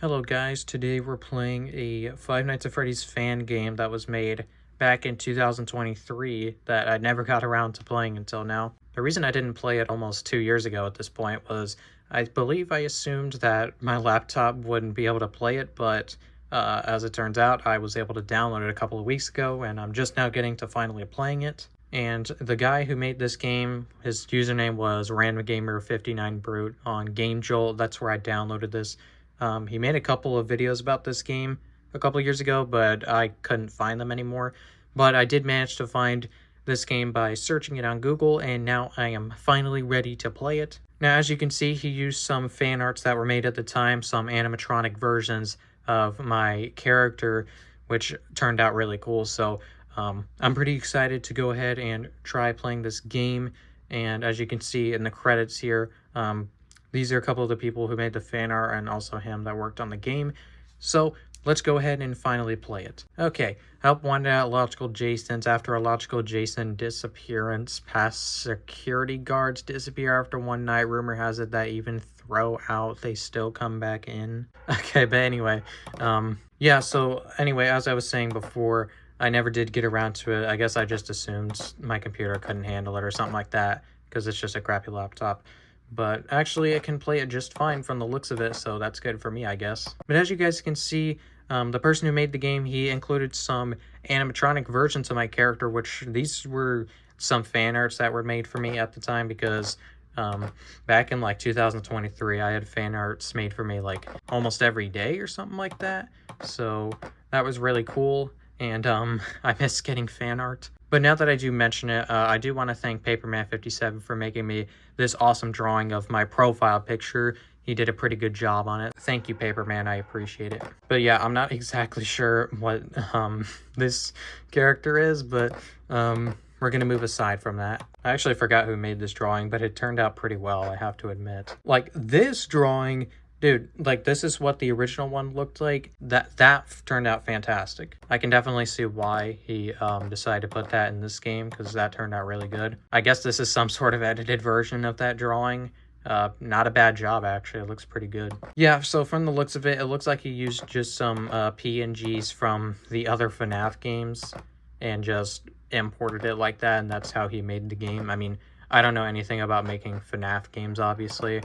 Hello guys, today we're playing a Five Nights at Freddy's fan game that was made back in 2023 that I never got around to playing until now. The reason I didn't play it almost 2 years ago at this point was I believe I assumed that my laptop wouldn't be able to play it, but as it turns out, I was able to download it a couple of weeks ago and I'm just now getting to finally playing it. And the guy who made this game, his username was randomgamer59brute on GameJolt. That's where I downloaded this. He made a couple of videos about this game a couple of years ago, but I couldn't find them anymore. But I did manage to find this game by searching it on Google, and now I am finally ready to play it. Now, as you can see, he used some fan arts that were made at the time, some animatronic versions of my character, which turned out really cool. So I'm pretty excited to go ahead and try playing this game. And as you can see in the credits here, these are a couple of the people who made the fan art and also him that worked on the game. So let's go ahead and finally play it. Okay, help one out logical Jasons. After a logical Jason disappearance, past security guards disappear after one night. Rumor has it that even throw out, they still come back in. Okay, but anyway, yeah, so anyway, as I was saying before, I never did get around to it. I guess I just assumed my computer couldn't handle it or something like that because it's just a crappy laptop. But actually, it can play it just fine from the looks of it, so that's good for me, I guess. But as you guys can see, the person who made the game, he included some animatronic versions of my character, which these were some fan arts that were made for me at the time because back in like 2023, I had fan arts made for me like almost every day or something like that. So that was really cool, and I miss getting fan art. But now that I do mention it, I do want to thank Paperman57 for making me this awesome drawing of my profile picture. He did a pretty good job on it. Thank you, Paperman. I appreciate it. But yeah, I'm not exactly sure what this character is, but we're going to move aside from that. I actually forgot who made this drawing, but it turned out pretty well, I have to admit. Like, this drawing... Dude, like, this is what the original one looked like. That turned out fantastic. I can definitely see why he decided to put that in this game, because that turned out really good. I guess this is some sort of edited version of that drawing. Not a bad job, actually. It looks pretty good. Yeah, so from the looks of it, it looks like he used just some PNGs from the other FNAF games and just imported it like that, and that's how he made the game. I mean, I don't know anything about making FNAF games, obviously,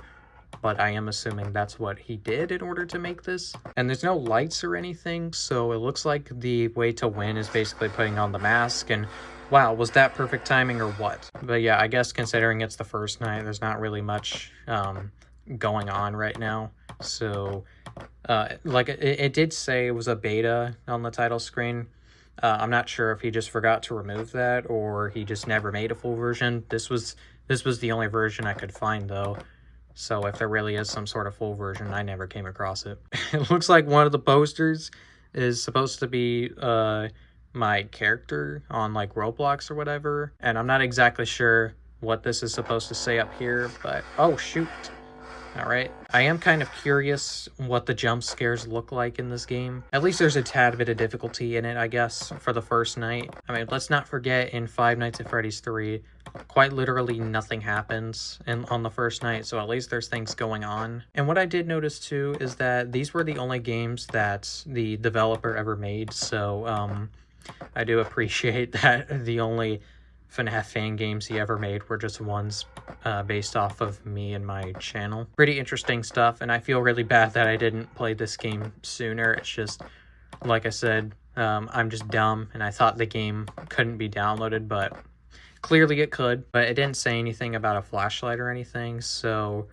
but I am assuming that's what he did in order to make this. And there's no lights or anything, so it looks like the way to win is basically putting on the mask, and wow, was that perfect timing or what? But yeah, I guess considering it's the first night, there's not really much going on right now. So, like, it did say it was a beta on the title screen. I'm not sure if he just forgot to remove that, or he just never made a full version. This was the only version I could find, though. So if there really is some sort of full version, I never came across it. It looks like one of the posters is supposed to be my character on like Roblox or whatever. And I'm not exactly sure what this is supposed to say up here, but oh shoot. All right. I am kind of curious what the jump scares look like in this game. At least there's a tad bit of difficulty in it, I guess, for the first night. I mean, let's not forget in Five Nights at Freddy's 3, quite literally nothing happens on the first night, so at least there's things going on. And what I did notice too is that these were the only games that the developer ever made, so I do appreciate that the only FNAF fan games he ever made were just ones based off of me and my channel. Pretty interesting stuff, and I feel really bad that I didn't play this game sooner. It's just, like I said, I'm just dumb, and I thought the game couldn't be downloaded, but clearly it could. But it didn't say anything about a flashlight or anything, so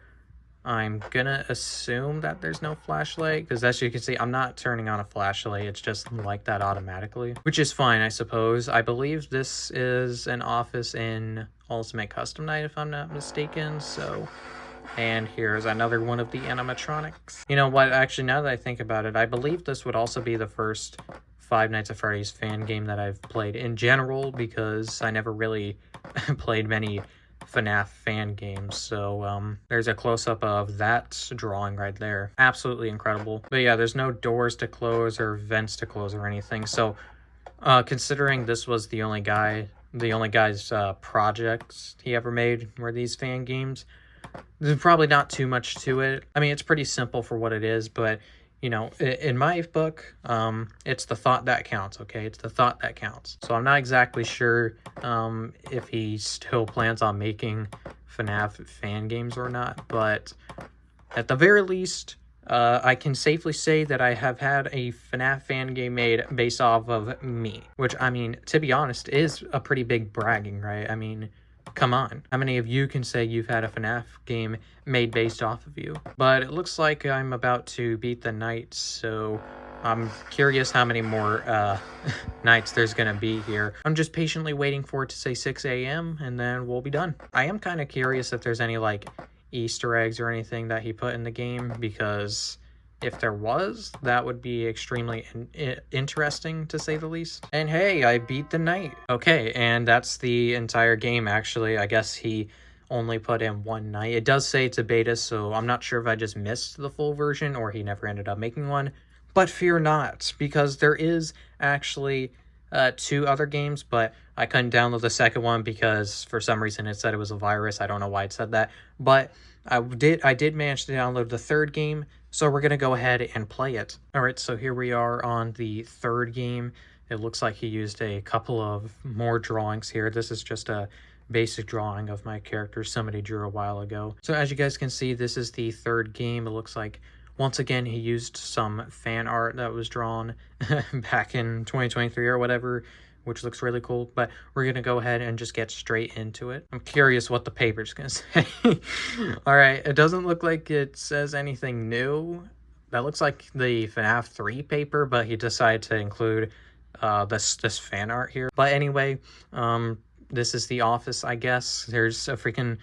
I'm gonna assume that there's no flashlight, because as you can see, I'm not turning on a flashlight. It's just like that automatically, which is fine, I suppose. I believe this is an office in Ultimate Custom Night, if I'm not mistaken, so... And here's another one of the animatronics. You know what, actually, now that I think about it, I believe this would also be the first Five Nights at Freddy's fan game that I've played in general, because I never really played many FNAF fan games. So there's a close-up of that drawing right there. Absolutely incredible. But yeah, there's no doors to close or vents to close or anything. So considering this was the only guy's projects he ever made were these fan games, there's probably not too much to it. I mean, it's pretty simple for what it is, but you know, in my book, it's the thought that counts, okay? It's the thought that counts. So I'm not exactly sure if he still plans on making FNAF fan games or not, but at the very least, I can safely say that I have had a FNAF fan game made based off of me, which, I mean, to be honest, is a pretty big bragging, right? I mean, come on. How many of you can say you've had a FNAF game made based off of you? But it looks like I'm about to beat the night, so I'm curious how many more nights there's gonna be here. I'm just patiently waiting for it to say 6 a.m. and then we'll be done. I am kind of curious if there's any, like, Easter eggs or anything that he put in the game, because if there was, that would be extremely interesting, to say the least. And hey, I beat the night. Okay, and that's the entire game, actually. I guess he only put in one night. It does say it's a beta, so I'm not sure if I just missed the full version or he never ended up making one. But fear not, because there is actually 2 other games, but I couldn't download the second one because for some reason it said it was a virus. I don't know why it said that, but I did manage to download the third game, so we're gonna go ahead and play it. All right, so here we are on the third game. It looks like he used a couple of more drawings here. This is just a basic drawing of my character somebody drew a while ago. So as you guys can see, this is the third game. It looks like once again he used some fan art that was drawn back in 2023 or whatever, which looks really cool. But we're gonna go ahead and just get straight into it. I'm curious what the paper's gonna say. All right, it doesn't look like it says anything new. That looks like the FNAF 3 paper, but he decided to include this fan art here. But anyway, this is the office, I guess. There's a freaking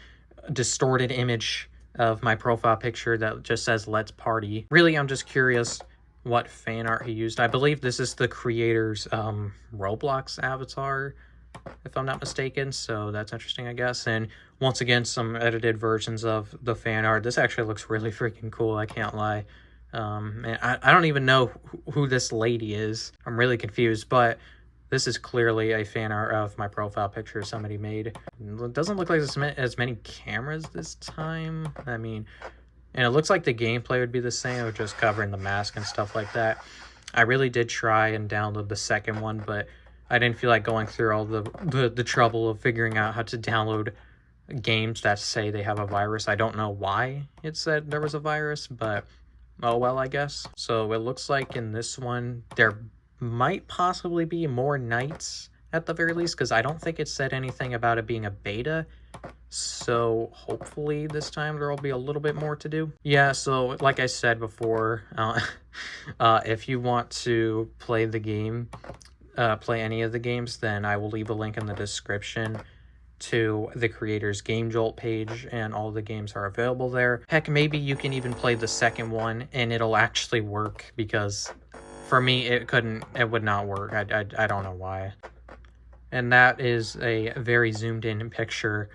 distorted image of my profile picture that just says "Let's Party." Really, I'm just curious what fan art he used. I believe this is the creator's Roblox avatar, if I'm not mistaken, so that's interesting, I guess. And once again, some edited versions of the fan art. This actually looks really freaking cool, I can't lie. And I don't even know who this lady is. I'm really confused, but this is clearly a fan art of my profile picture somebody made. It doesn't look like there's as many cameras this time. I mean, and it looks like the gameplay would be the same, of just covering the mask and stuff like that. I really did try and download the second one, but I didn't feel like going through all the trouble of figuring out how to download games that say they have a virus. I don't know why it said there was a virus, but oh well, I guess. So it looks like in this one, there might possibly be more nights at the very least, because I don't think it said anything about it being a beta. So hopefully this time there will be a little bit more to do. Yeah, so like I said before, if you want to play the game, play any of the games, then I will leave a link in the description to the creator's Game Jolt page, and all the games are available there. Heck, maybe you can even play the second one and it'll actually work, because for me it would not work. I don't know why. And that is a very zoomed in picture.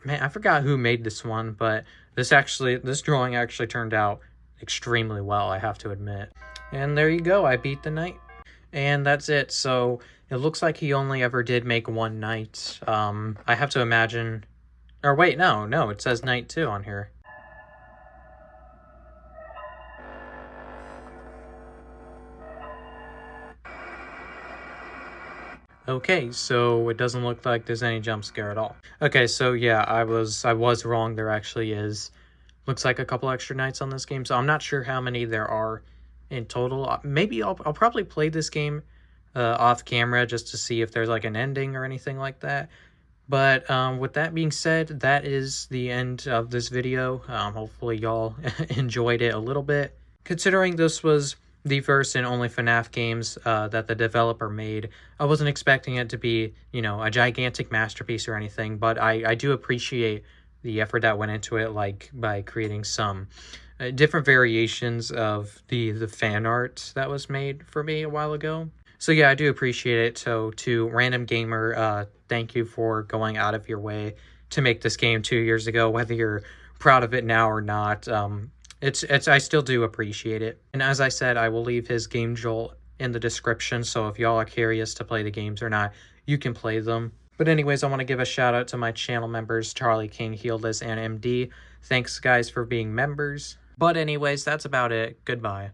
Man, I forgot who made this one, but this drawing actually turned out extremely well, I have to admit. And there you go, I beat the night. And that's it. So it looks like he only ever did make one night. I have to imagine, or wait, no, it says night 2 on here. Okay, so it doesn't look like there's any jump scare at all. Okay, so yeah, I was wrong. There actually is, looks like a couple extra nights on this game. So I'm not sure how many there are in total. Maybe I'll probably play this game off camera just to see if there's like an ending or anything like that. But with that being said, that is the end of this video. Hopefully y'all enjoyed it a little bit. Considering this was the first and only FNAF games that the developer made, I wasn't expecting it to be, you know, a gigantic masterpiece or anything, but I do appreciate the effort that went into it, like by creating some different variations of the fan art that was made for me a while ago. So yeah, I do appreciate it. So to Random Gamer, thank you for going out of your way to make this game 2 years ago, whether you're proud of it now or not. I still do appreciate it. And as I said, I will leave his Game Jolt in the description, so if y'all are curious to play the games or not, you can play them. But anyways, I want to give a shout out to my channel members, Charlie King, Healdless, and MD. Thanks guys for being members. But anyways, that's about it. Goodbye.